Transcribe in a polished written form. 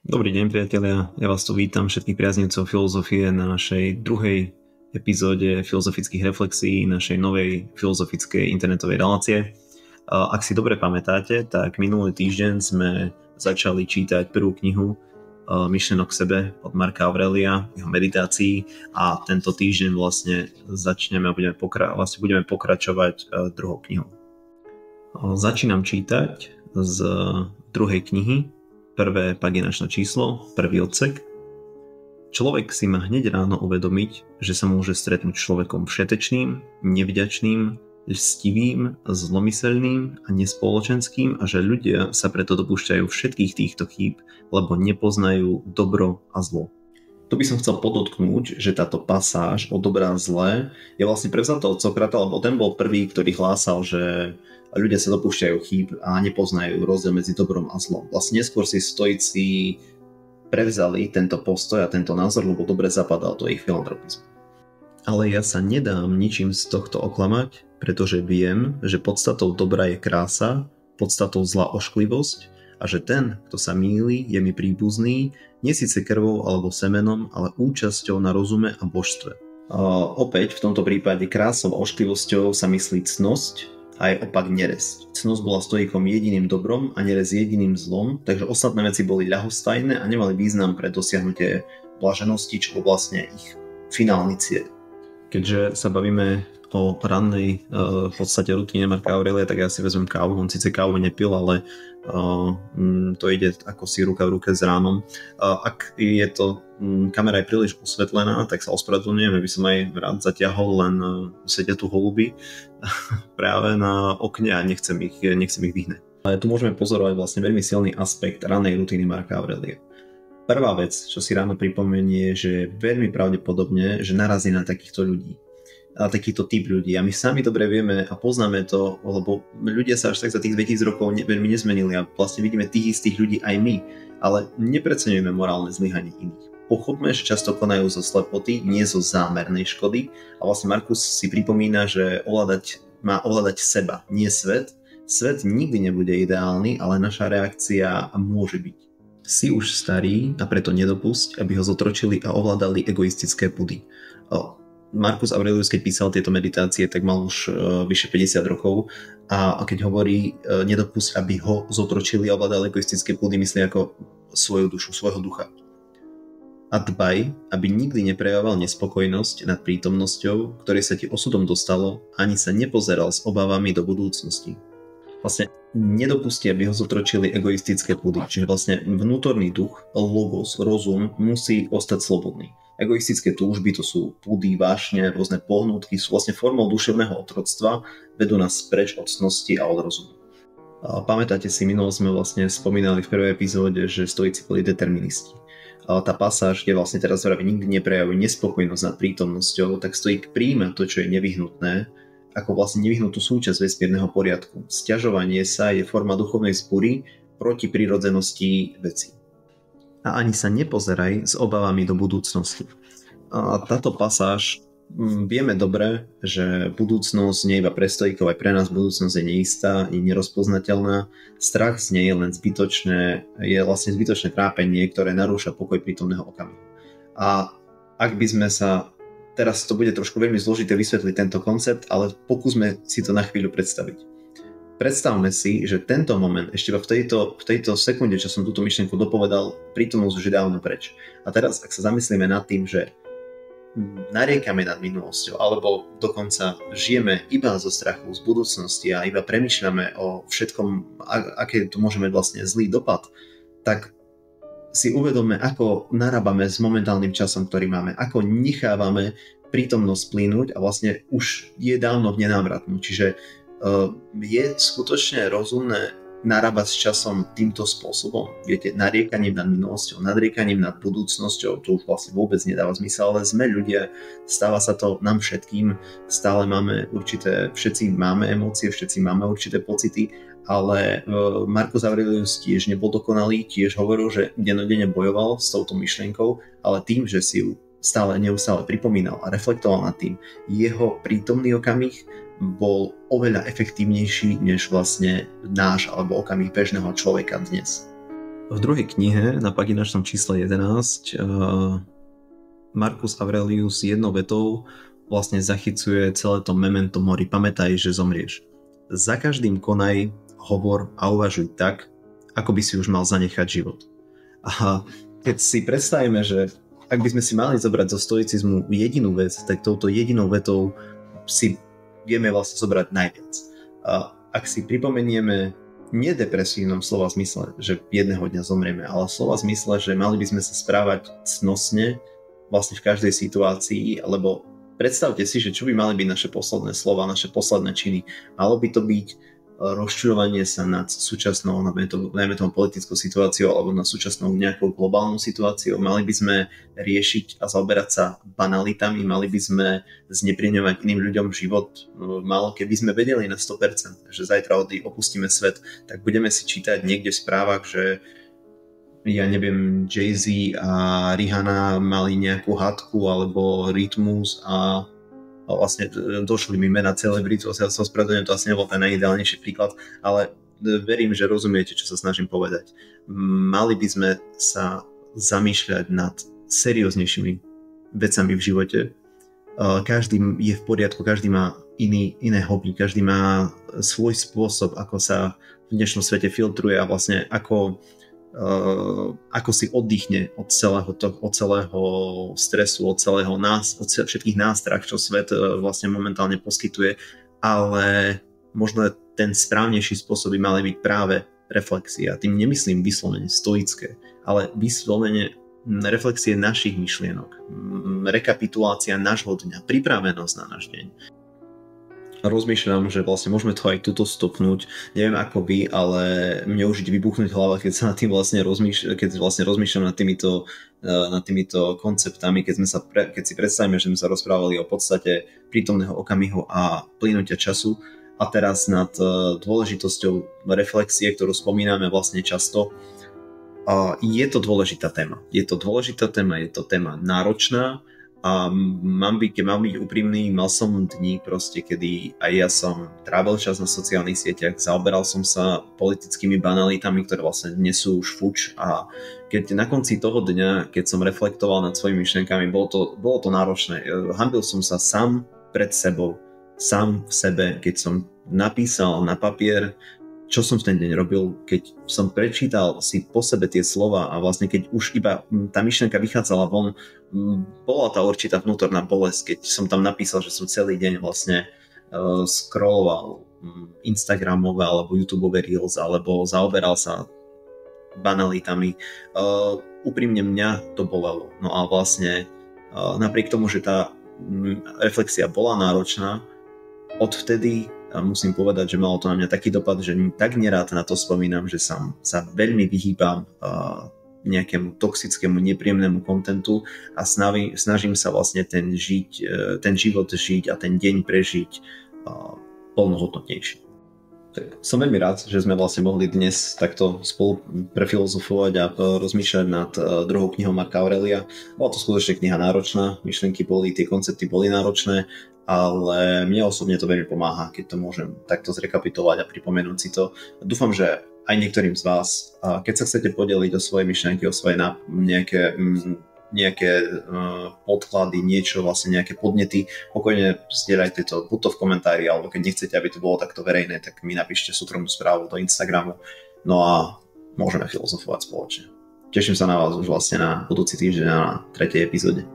Dobrý deň, priatelia. Ja vás tu vítam všetkých priaznivcov filozofie na našej druhej epizóde filozofických reflexií našej novej filozofickej internetovej relácie. Ak si dobre pamätáte, tak minulý týždeň sme začali čítať prvú knihu Myšlienok k sebe od Marca Aurelia, jeho meditácií, a tento týždeň vlastne začneme a budeme pokračovať druhou knihou. Začínam čítať z druhej knihy, prvé paginačné číslo, prvý odsek. Človek si má hneď ráno uvedomiť, že sa môže stretnúť človekom všetečným, nevďačným, lstivým, zlomyselným a nespoločenským, a že ľudia sa preto dopúšťajú všetkých týchto chýb, lebo nepoznajú dobro a zlo. Tu by som chcel podotknúť, že táto pasáž o dobré a zlé je vlastne prevzatá od Sokrata, lebo ten bol prvý, ktorý hlásal, že ľudia sa dopúšťajú chýb a nepoznajú rozdiel medzi dobrom a zlom. Vlastne neskôr si stoici prevzali tento postoj a tento názor, lebo dobre zapadal do ich filantropizmu. Ale ja sa nedám ničím z tohto oklamať, pretože viem, že podstatou dobra je krása, podstatou zla ošklivosť, a že ten, kto sa mýli, je mi príbuzný, nie síce krvou alebo semenom, ale účasťou na rozume a božstve. Opäť v tomto prípade krásou a ošklivosťou sa myslí cnosť a aj opak neresť. Cnosť bola stoikom jediným dobrom a neresť jediným zlom, takže ostatné veci boli ľahostajné a nemali význam pre dosiahnutie blaženosti, čo bol vlastne ich finálny cieľ. Keďže sa bavíme o rannej v podstate rutine Marca Aurelia, tak ja si vezmem kávu. On síce kávu nepil, ale to ide ako si ruka v ruke s ránom. Ak je to kamera je príliš osvetlená, tak sa ospravedlňujem, aby som aj rád zatiahol, len sedia tu holuby práve na okne a nechcem ich vyhnať. Ale tu môžeme pozorovať vlastne veľmi silný aspekt rannej rutiny Marca Aurelia. Prvá vec, čo si ráno pripomenie, že veľmi pravdepodobne, že narazí na takýchto ľudí. A takýto typ ľudí. A my sami dobre vieme a poznáme to, lebo ľudia sa až tak za tých 2000 rokov veľmi nezmenili a vlastne vidíme tých istých ľudí aj my. Ale nepreceňujeme morálne zlyhanie iných. Pochopme, že často konajú zo slepoty, nie zo zámernej škody. A vlastne Markus si pripomína, že má ovládať seba, nie svet. Svet nikdy nebude ideálny, ale naša reakcia môže byť. Si už starý a preto nedopusť, aby ho zotročili a ovládali egoistické pudy. Marcus Aurelius, keď písal tieto meditácie, tak mal už vyše 50 rokov a keď hovorí nedopusť, aby ho zotročili a ovládali egoistické pudy, myslí ako svoju dušu, svojho ducha. A dbaj, aby nikdy neprejavoval nespokojnosť nad prítomnosťou, ktorej sa ti osudom dostalo, ani sa nepozeral s obavami do budúcnosti. Vlastne nedopusti, aby ho zotročili egoistické pudy, čiže vlastne vnútorný duch, logos, rozum musí ostať slobodný. Egoistické túžby, to sú pudy, vášne, rôzne pohnútky, sú vlastne formou duševného otroctva, vedú nás preč od cnosti a od rozumu. Pamätáte si, minulo sme vlastne spomínali v prvej epizóde, že stoici boli deterministi. Tá pasáž, kde vlastne teraz vraví, nikdy neprejavujú nespokojnosť nad prítomnosťou, tak stoik prijíma to, čo je nevyhnutné, ako vlastne nevyhnutú súčasť vesmírneho poriadku. Sťažovanie sa je forma duchovnej spúry proti prirodzenosti veci. A ani sa nepozeraj s obavami do budúcnosti. A táto pasáž, vieme dobre, že budúcnosť nie iba pre stoikov, aj pre nás budúcnosť je neistá, je nerozpoznateľná. Strach z nej je vlastne zbytočné trápenie, ktoré narúša pokoj prítomného okamihu. A ak by sme sa, teraz to bude trošku veľmi zložité vysvetliť tento koncept, ale pokúsme si to na chvíľu predstaviť. Predstavme si, že tento moment, ešte v tejto sekunde, čo som túto myšlienku dopovedal, prítomnosť už je dávno preč. A teraz, ak sa zamyslíme nad tým, že nariekame nad minulosťou, alebo dokonca žijeme iba zo strachu z budúcnosti a iba premýšľame o všetkom, aké tu môže mať vlastne zlý dopad, tak si uvedome, ako narábame s momentálnym časom, ktorý máme, ako nechávame prítomnosť plynúť a vlastne už je dávno v nenávratnú. Čiže je skutočne rozumné narábať s časom týmto spôsobom. Viete, nariekaním nad minulosťou, nadriekaním nad budúcnosťou, to už vlastne vôbec nedáva zmysel, ale sme ľudia, stáva sa to nám všetkým, stále všetci máme emócie, všetci máme určité pocity, ale Marcus Aurelius tiež nebol dokonalý, tiež hovoril, že denodenne bojoval s touto myšlienkou, ale tým, že si ju neustále pripomínal a reflektoval nad tým, jeho prítomný okamih bol oveľa efektívnejší než vlastne náš alebo okamih bežného človeka dnes. V druhej knihe na paginačnom čísle 11 Marcus Aurelius jednou vetou vlastne zachycuje celé to memento mori. Pamätaj, že zomrieš. Za každým konaj, hovor a uvažuj tak, ako by si už mal zanechať život. A keď si predstavíme, že ak by sme si mali zobrať zo stoicizmu jedinú vec, tak touto jedinou vetou si vieme vlastne zobrať najviac. A ak si pripomenieme nie depresívnom slova zmysle, že jedného dňa zomrieme, ale slova zmysle, že mali by sme sa správať cnosne vlastne v každej situácii, lebo predstavte si, že čo by mali byť naše posledné slova, naše posledné činy. Malo by to byť rozčuľovanie sa nad súčasnou, najmä tomu politickou situáciou alebo nad súčasnou nejakou globálnou situáciou. Mali by sme riešiť a zaoberať sa banalitami, mali by sme znepríjemňovať iným ľuďom život. Málo keby sme vedeli na 100%, že zajtra opustíme svet, tak budeme si čítať niekde v správach, že ja neviem, Jay-Z a Rihanna mali nejakú hádku alebo rytmus a vlastne došli mi mena celebritu, ja sa ospravedlňujem, to asi nebol ten najideálnejší príklad, ale verím, že rozumiete, čo sa snažím povedať. Mali by sme sa zamýšľať nad serióznejšími vecami v živote. Každý je v poriadku, každý má iné hobby, každý má svoj spôsob, ako sa v dnešnom svete filtruje a vlastne ako si oddychne od celého stresu, od všetkých nástrah, čo svet vlastne momentálne poskytuje, ale možno ten správnejší spôsob by mali byť práve reflexia. Tým nemyslím vyslovene stoické, ale vyslovene reflexie našich myšlienok, rekapitulácia nášho dňa, pripravenosť na náš deň. Rozmýšľam, že vlastne môžeme to aj tuto stopnúť. Neviem ako vy, ale mne už ide vybuchnúť hlava, keď sa nad tým vlastne rozmýšľam nad týmito konceptami, keď si predstavíme, že sme sa rozprávali o podstate prítomného okamihu a plynutia času a teraz nad dôležitosťou reflexie, ktorú spomíname vlastne často. Je to dôležitá téma. Je to téma náročná. A keď mám byť úprimný, mal som dní proste, kedy aj ja som trávil čas na sociálnych sieťach, zaoberal som sa politickými banalitami, ktoré vlastne dnes sú už fuč a keď na konci toho dňa, keď som reflektoval nad svojimi myšlienkami, bolo to náročné. Hanbil som sa sám pred sebou, sám v sebe, keď som napísal na papier, čo som v ten deň robil, keď som prečítal si po sebe tie slova a vlastne keď už iba tá myšlienka vychádzala von, bola tá určitá vnútorná bolesť, keď som tam napísal, že som celý deň vlastne scrolloval Instagramové alebo YouTubeové reels alebo zaoberal sa banalitami. Úprimne mňa to bolelo. No a vlastne napriek tomu, že tá reflexia bola náročná, odvtedy musím povedať, že malo to na mňa taký dopad, že tak nerád na to spomínam, že sa veľmi vyhýbam nejakému toxickému, nepríjemnému kontentu a snažím sa vlastne ten život žiť a ten deň prežiť plnohodnotnejšie. Tak som veľmi rád, že sme vlastne mohli dnes takto spolu prefilozofovať a rozmýšľať nad druhou knihou Marca Aurelia. Bola to skutočne kniha náročná, tie koncepty boli náročné, ale mne osobne to veľmi pomáha, keď to môžem takto zrekapitulovať a pripomenúť si to. Dúfam, že aj niektorým z vás, keď sa chcete podeliť o svoje myšlienky, o svoje nejaké podklady, nejaké podnety, pokojne zdieľajte to, buď to v komentári, alebo keď nechcete, aby to bolo takto verejné, tak mi napíšte súkromnú správu do Instagramu, no a môžeme filozofovať spoločne. Teším sa na vás už vlastne na budúci týždeň na 3. epizóde.